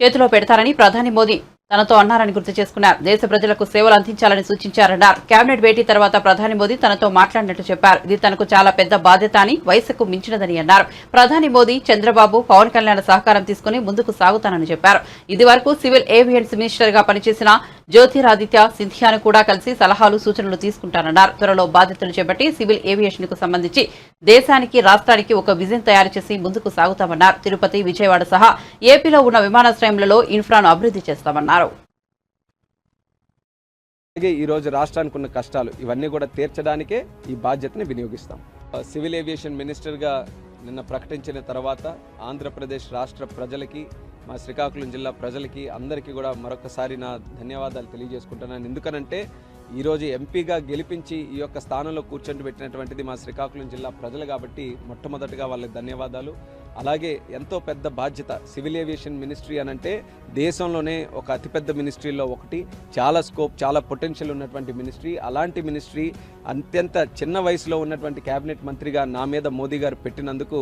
చేతిలో పెడతారని ప్రధాని మోదీ తనతో అన్నారని గుర్తు చేసుకున్నారు. దేశ ప్రజలకు సేవలు అందించాలని సూచించారన్నారు. కేబినెట్ భేటీ తర్వాత ప్రధాని మోదీ తనతో మాట్లాడినట్టు చెప్పారు. ఇది తనకు చాలా పెద్ద బాధ్యత అని, వయసుకు మించినదని అన్నారు. ప్రధాని మోదీ, చంద్రబాబు, పవన్ కళ్యాణ్ సహకారం తీసుకుని ముందుకు సాగుతానని చెప్పారు. ఇది వరకు సివిల్ ఏవియన్స్ మినిస్టర్ గా పనిచేసిన జ్యోతిరాదిత్య సింధియాను కూడా కలిసి సలహాలు, సూచనలు తీసుకుంటానన్నారు. త్వరలో బాధ్యతలు చేపట్టి సివిల్ ఏవియేషన్ కు సంబంధించి దేశానికి, రాష్ట్రానికి ఒక విజన్ తయారు చేసి ముందుకు సాగుతామన్నారు. తిరుపతి, విజయవాడ సహా ఏపీలో ఉన్న విమానాశ్రయంలో ఇన్ఫ్రాను అభివృద్ధి చేస్తామన్నారు. అలాగే ఈరోజు రాష్ట్రానికి ఉన్న కష్టాలు ఇవన్నీ కూడా తీర్చడానికే ఈ బాధ్యతని వినియోగిస్తాం. సివిల్ ఏవియేషన్ మినిస్టర్గా నిన్న ప్రకటించిన తర్వాత ఆంధ్రప్రదేశ్ రాష్ట్ర ప్రజలకి, మా శ్రీకాకుళం జిల్లా ప్రజలకి అందరికీ కూడా మరొకసారి నా ధన్యవాదాలు తెలియజేసుకుంటున్నాను. ఎందుకనంటే ఈరోజు ఎంపీగా గెలిపించి ఈ యొక్క స్థానంలో కూర్చొని పెట్టినటువంటిది మా శ్రీకాకుళం జిల్లా ప్రజలు కాబట్టి మొట్టమొదటిగా వాళ్ళకి ధన్యవాదాలు. అలాగే ఎంతో పెద్ద బాధ్యత సివిల్ ఏవియేషన్ మినిస్ట్రీ అనంటే దేశంలోనే ఒక అతిపెద్ద మినిస్ట్రీలో ఒకటి, చాలా స్కోప్, చాలా పొటెన్షియల్ ఉన్నటువంటి మినిస్ట్రీ. అలాంటి మినిస్ట్రీ అత్యంత చిన్న వయసులో ఉన్నటువంటి కేబినెట్ మంత్రిగా నా మీద మోదీ గారు పెట్టినందుకు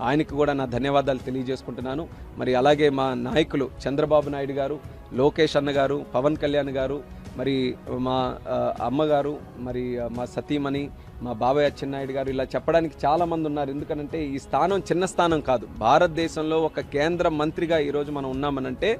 ఆయనకు కూడా నా ధన్యవాదాలు తెలియజేసుకుంటున్నాను. మరి అలాగే మా నాయకులు చంద్రబాబు నాయుడు గారు, లోకేష్ అన్న గారు, పవన్ కళ్యాణ్ గారు, మరి మా అమ్మగారు, మరి మా సతీమణి, మా బాబాయ్ అచ్చెన్నాయుడు గారు, ఇలా చెప్పడానికి చాలామంది ఉన్నారు. ఎందుకనంటే ఈ స్థానం చిన్న స్థానం కాదు. భారతదేశంలో ఒక కేంద్ర మంత్రిగా ఈరోజు మనం ఉన్నామనంటే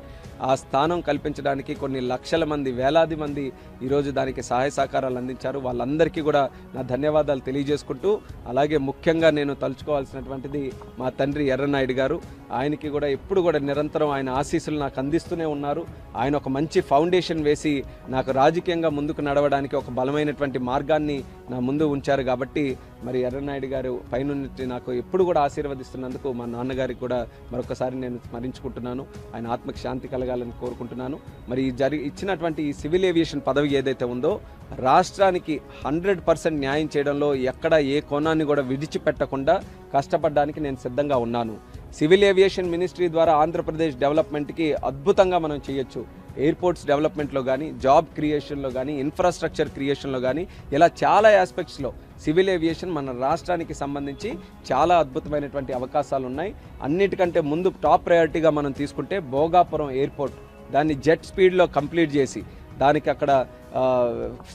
ఆ స్థానం కల్పించడానికి కొన్ని లక్షల మంది, వేలాది మంది ఈరోజు దానికి సహాయ సహకారాలు అందించారు. వాళ్ళందరికీ కూడా నా ధన్యవాదాలు తెలియజేసుకుంటూ, అలాగే ముఖ్యంగా నేను తలుచుకోవాల్సినటువంటిది మా తండ్రి ఎర్రనాయుడు గారు. ఆయనకి కూడా ఎప్పుడు కూడా నిరంతరం ఆయన ఆశీస్సులు నాకు అందిస్తూనే ఉన్నారు. ఆయన ఒక మంచి ఫౌండేషన్ వేసి నాకు రాజకీయంగా ముందుకు నడవడానికి ఒక బలమైనటువంటి మార్గాన్ని నా ముందు ఉంచారు. కాబట్టి మరి ఎర్రనాయుడు గారు పైనుండి నాకు ఎప్పుడు కూడా ఆశీర్వదిస్తున్నందుకు మా నాన్నగారికి కూడా మరొకసారి నేను స్మరించుకుంటున్నాను. ఆయన ఆత్మకి శాంతి కలగాలని కోరుకుంటున్నాను. మరి ఇచ్చినటువంటి ఈ సివిల్ ఏవియేషన్ పదవి ఏదైతే ఉందో రాష్ట్రానికి 100% న్యాయం చేయడంలో ఎక్కడ ఏ కోణాన్ని కూడా విడిచిపెట్టకుండా కష్టపడడానికి నేను సిద్ధంగా ఉన్నాను. సివిల్ ఏవియేషన్ మినిస్ట్రీ ద్వారా ఆంధ్రప్రదేశ్ డెవలప్మెంట్కి అద్భుతంగా మనం చేయొచ్చు. ఎయిర్పోర్ట్స్ డెవలప్మెంట్లో కానీ, జాబ్ క్రియేషన్లో కానీ, ఇన్ఫ్రాస్ట్రక్చర్ క్రియేషన్లో కానీ, ఇలా చాలా ఆస్పెక్ట్స్లో సివిల్ ఏవియేషన్ మన రాష్ట్రానికి సంబంధించి చాలా అద్భుతమైనటువంటి అవకాశాలు ఉన్నాయి. అన్నిటికంటే ముందు టాప్ ప్రయారిటీగా మనం తీసుకుంటే భోగాపురం ఎయిర్పోర్ట్, దాన్ని జెట్ స్పీడ్లో కంప్లీట్ చేసి దానికి అక్కడ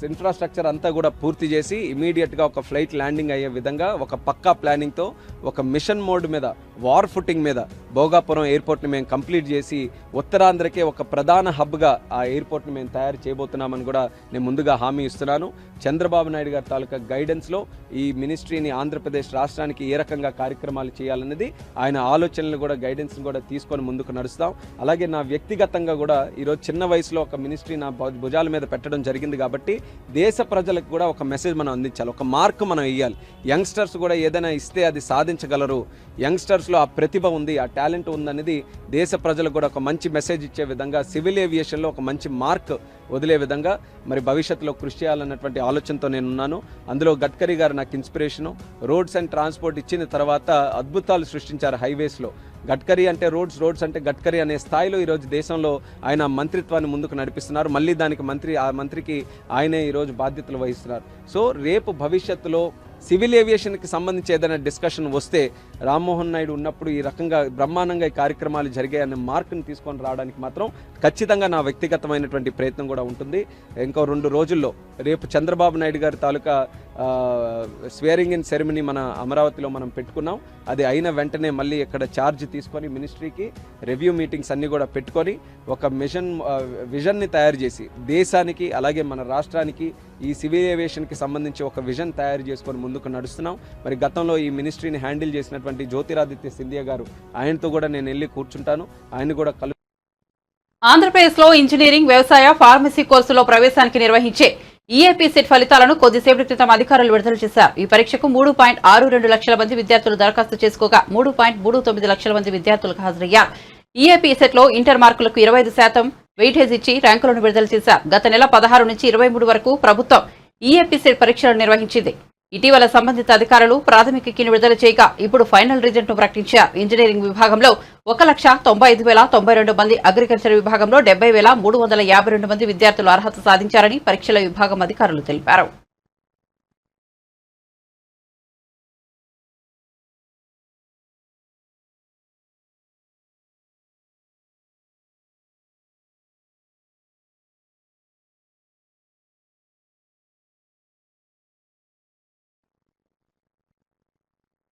ఇన్ఫ్రాస్ట్రక్చర్ అంతా కూడా పూర్తి చేసి ఇమీడియట్గా ఒక ఫ్లైట్ ల్యాండింగ్ అయ్యే విధంగా ఒక పక్కా ప్లానింగ్తో ఒక మిషన్ మోడ్ మీద, వార్ ఫుటింగ్ మీద భోగాపురం ఎయిర్పోర్ట్ని మేము కంప్లీట్ చేసి ఉత్తరాంధ్రకే ఒక ప్రధాన హబ్గా ఆ ఎయిర్పోర్ట్ని మేము తయారు చేయబోతున్నామని కూడా నేను ముందుగా హామీ ఇస్తున్నాను. చంద్రబాబు నాయుడు గారి తాలూకా గైడెన్స్లో ఈ మినిస్ట్రీని ఆంధ్రప్రదేశ్ రాష్ట్రానికి ఏ రకంగా కార్యక్రమాలు చేయాలన్నది ఆయన ఆలోచనలు కూడా, గైడెన్స్ని కూడా తీసుకొని ముందుకు నడుస్తాం. అలాగే నా వ్యక్తిగతంగా కూడా ఈరోజు చిన్న వయసులో ఒక మినిస్ట్రీ నా భుజాల మీద పెట్టడం జరిగింది కాబట్టి దేశ ప్రజలకు కూడా ఒక మెసేజ్ మనం అందించాలి, ఒక మార్క్ మనం ఇవ్వాలి. యంగ్స్టర్స్ కూడా ఏదైనా ఇస్తే అది సాధించగలరు, యంగ్స్టర్స్లో ఆ ప్రతిభ ఉంది, ఆ టాలెంట్ ఉందనేది దేశ ప్రజలకు కూడా ఒక మంచి మెసేజ్ ఇచ్చే విధంగా సివిల్ ఏవియేషన్లో ఒక మంచి మార్క్ వదిలే విధంగా మరి భవిష్యత్తులో కృషి చేయాలన్నటువంటి ఆలోచనతో నేను ఉన్నాను. అందులో గడ్కరీ గారు నాకు ఇన్స్పిరేషను. రోడ్స్ అండ్ ట్రాన్స్పోర్ట్ ఇచ్చిన తర్వాత అద్భుతాలు సృష్టించారు హైవేస్లో. గడ్కరీ అంటే రోడ్స్ అంటే గడ్కరీ అనే స్థాయిలో ఈరోజు దేశంలో ఆయన మంత్రిత్వాన్ని ముందుకు నడిపిస్తున్నారు. మళ్ళీ దానికి ఆ మంత్రికి ఆయనే ఈరోజు బాధ్యతలు వహిస్తున్నారు. సో రేపు భవిష్యత్తులో సివిల్ ఏవియేషన్కి సంబంధించి ఏదైనా డిస్కషన్ వస్తే రామ్మోహన్ నాయుడు ఉన్నప్పుడు ఈ రకంగా బ్రహ్మాండంగా ఈ కార్యక్రమాలు జరిగాయన్న మార్కుని తీసుకొని రావడానికి మాత్రం ఖచ్చితంగా నా వ్యక్తిగతమైనటువంటి ప్రయత్నం కూడా ఉంటుంది. ఇంకో 2 రోజుల్లో రేపు చంద్రబాబు నాయుడు గారి తాలూకా స్వేరింగ్ ఇన్ సెరమనీ మన అమరావతిలో మనం పెట్టుకున్నాం. అది అయిన వెంటనే మళ్ళీ ఇక్కడ ఛార్జ్ తీసుకొని మినిస్ట్రీకి రివ్యూ మీటింగ్స్ అన్నీ కూడా పెట్టుకొని ఒక విజన్ని తయారు చేసి దేశానికి అలాగే మన రాష్ట్రానికి ఈ సివిల్ ఏవియేషన్కి సంబంధించి ఒక విజన్ తయారు చేసుకొని ముందుకు నడుస్తున్నాం. మరి గతంలో ఈ మినిస్ట్రీని హ్యాండిల్ చేసినటువంటి జ్యోతిరాదిత్య సింధియా గారు, ఆయనతో కూడా నేను వెళ్ళి కూర్చుంటాను. ఆయన కూడా ఆంధ్రప్రదేశ్లో ఇంజనీరింగ్, వ్యవసాయ, ఫార్మసీ కోర్సులో ప్రవేశానికి నిర్వహించే ఈఏపీ సెట్ ఫలితాలను కొద్దిసేపటి క్రితం అధికారులు విడుదల చేశారు. ఈ పరీక్షకు 3.62 లక్షల మంది విద్యార్థులు దరఖాస్తు చేసుకోగా 3.39 లక్షల మంది విద్యార్థులకు హాజరయ్యారు. ఈఏపీ సెట్ లో ఇంటర్ మార్కులకు 25% వెయిటేజ్ ఇచ్చి ర్యాంకులను విడుదల చేశారు. గత నెల 16 నుంచి 23 వరకు ప్రభుత్వం ఈఏపీ సెట్ పరీక్షలు నిర్వహించింది. ఇటీవల సంబంధిత అధికారులు ప్రాథమిక కీని విడుదల చేయగా ఇప్పుడు ఫైనల్ రిజల్ట్ ను ప్రకటించారు. ఇంజనీరింగ్ విభాగంలో 1,95,092 మంది, అగ్రికల్చర్ విభాగంలో 70,352 మంది విద్యార్థులు అర్హత సాధించారని పరీక్షల విభాగం అధికారులు తెలిపారు.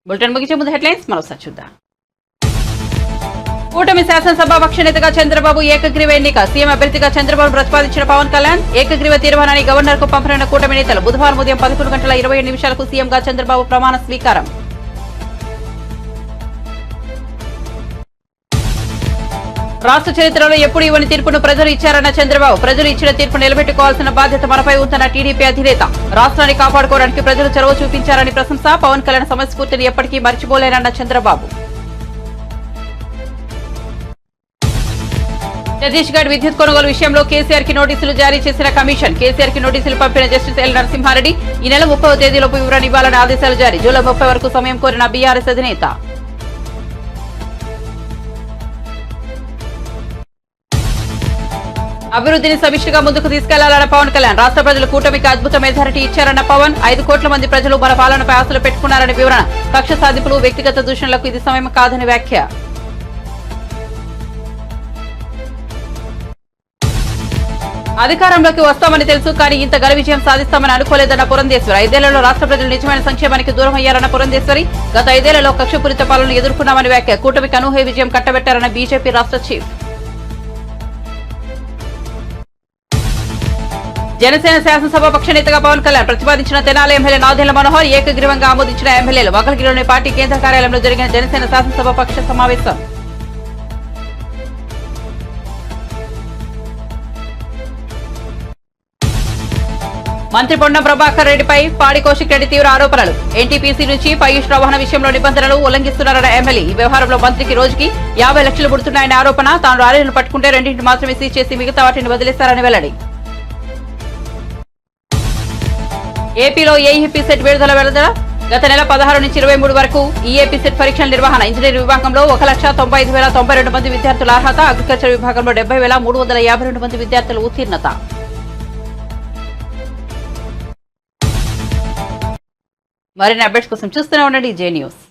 బులెటిన్ ముగించే ముందు హెడ్లైన్స్ మరోసారి చూద్దాం. కూటమి శాసనసభాపక్ష నేతగా చంద్రబాబు ఏకగ్రీవ ఎన్నిక. సీఎం అభ్యర్థిగా చంద్రబాబు ప్రతిపాదించిన పవన్ కళ్యాణ్ ఏకగ్రీవ తీర్మానాన్ని గవర్నర్ కు పంపిన కూటమి నేతలు. బుధవారం ఉదయం 11:27 సీఎంగా చంద్రబాబు ప్రమాణ స్వీకారం. రాష్ట్ర చరిత్రలో ఎప్పుడు ఇవ్వని తీర్పును ప్రజలు ఇచ్చారన్న చంద్రబాబు. ప్రజలు ఇచ్చిన తీర్పు నిలబెట్టుకోవాల్సిన బాధ్యత మనపై ఉందన్న టీడీపీ అధినేత. రాష్ట్రాన్ని కాపాడుకోవడానికి ప్రజలు చొరవ చూపించారని ప్రశంస. పవన్ కళ్యాణ్ సమయస్ఫూర్తిని ఎప్పటికీ మర్చిపోలేనన్న చంద్రబాబు. ఛత్తీస్గఢ్ విద్యుత్ కొనుగోలు విషయంలో కేసీఆర్ కి నోటీసులు జారీ చేసిన కమిషన్. కేసీఆర్ కి నోటీసులు పంపిన జస్టిస్ ఎల్ నరసింహారెడ్డి ఈ నెల 30వ తేదీలోపు వివరణ ఇవ్వాలని ఆదేశాలు జారీ. జూలై 30 వరకు సమయం కోరిన బీఆర్ఎస్ అధినేత. అభివృద్ధిని సమిష్టిగా ముందుకు తీసుకెళ్లాలన్న పవన్ కళ్యాణ్. రాష్ట్ర ప్రజలు కూటమికి అద్భుత మెజారిటీ ఇచ్చారన్న పవన్. 5 కోట్ల మంది ప్రజలు మన పాలనపై ఆశలు పెట్టుకున్నారని వివరణ. కక్ష సాధింపులు, వ్యక్తిగత దూషణలకు ఇది సమయం కాదని వ్యాఖ్య. అధికారంలోకి వస్తామని తెలుసు, కానీ ఇంత ఘన విజయం సాధిస్తామని అనుకోలేదన్న పురంధేశ్వరి. 5 ఏళ్లలో రాష్ట్ర ప్రజలు నిజమైన సంక్షేమానికి దూరం అయ్యారన్న పురంధేశ్వరి. గత 5 ఏళ్లలో కక్షపూరిత పాలనను ఎదుర్కొన్నామని వ్యాఖ్య. కూటమికి అనూహ్య విజయం కట్టబెట్టారన్న బీజేపీ రాష్ట్ర చీఫ్. జనసేన శాసనసభాపక్ష నేతగా పవన్ కళ్యాణ్ ప్రతిపాదించిన తెనాలి ఎమ్మెల్యే నాదెళ్ల మనోహర్ ఏకగ్రీవంగా ఆమోదించిన ఎమ్మెల్యేలు. మంగళగిరిలోని పార్టీ కేంద్ర కార్యాలయంలో జరిగిన జనసేన శాసనసభాపక్ష సమావేశం. మంత్రి పొన్నం ప్రభాకర్ రెడ్డిపై పాడి కౌశిక్ రెడ్డి తీవ్ర ఆరోపణలు. ఎన్టీపీసీ నుంచి పయూష్ రవాణా విషయంలో నిబంధనలు ఉల్లంఘిస్తున్నారన్న ఎమ్మెల్యే. ఈ వ్యవహారంలో మంత్రికి రోజుకి 50 లక్షలు పుడుతున్నాయనే ఆరోపణ. తాను లారీలను పట్టుకుంటే 2 మాత్రమే సీజ్ చేసి మిగతా వాటిని వదిలేస్తారని వెల్లడి. ఏపీలో ఏఈపీ సెట్ విడుదల. గత నెల 16 నుంచి 23 వరకు ఈఏపీ సెట్ పరీక్షల నిర్వహణ. ఇంజనీరింగ్ విభాగంలో 1,95,092 మంది విద్యార్థుల అర్హత. అగ్రికల్చర్ విభాగంలో 70,352 మంది విద్యార్థుల ఉత్తీర్ణత. మరిన్ని అప్డేట్స్ కోసం చూస్తూనే ఉండండి జే న్యూస్.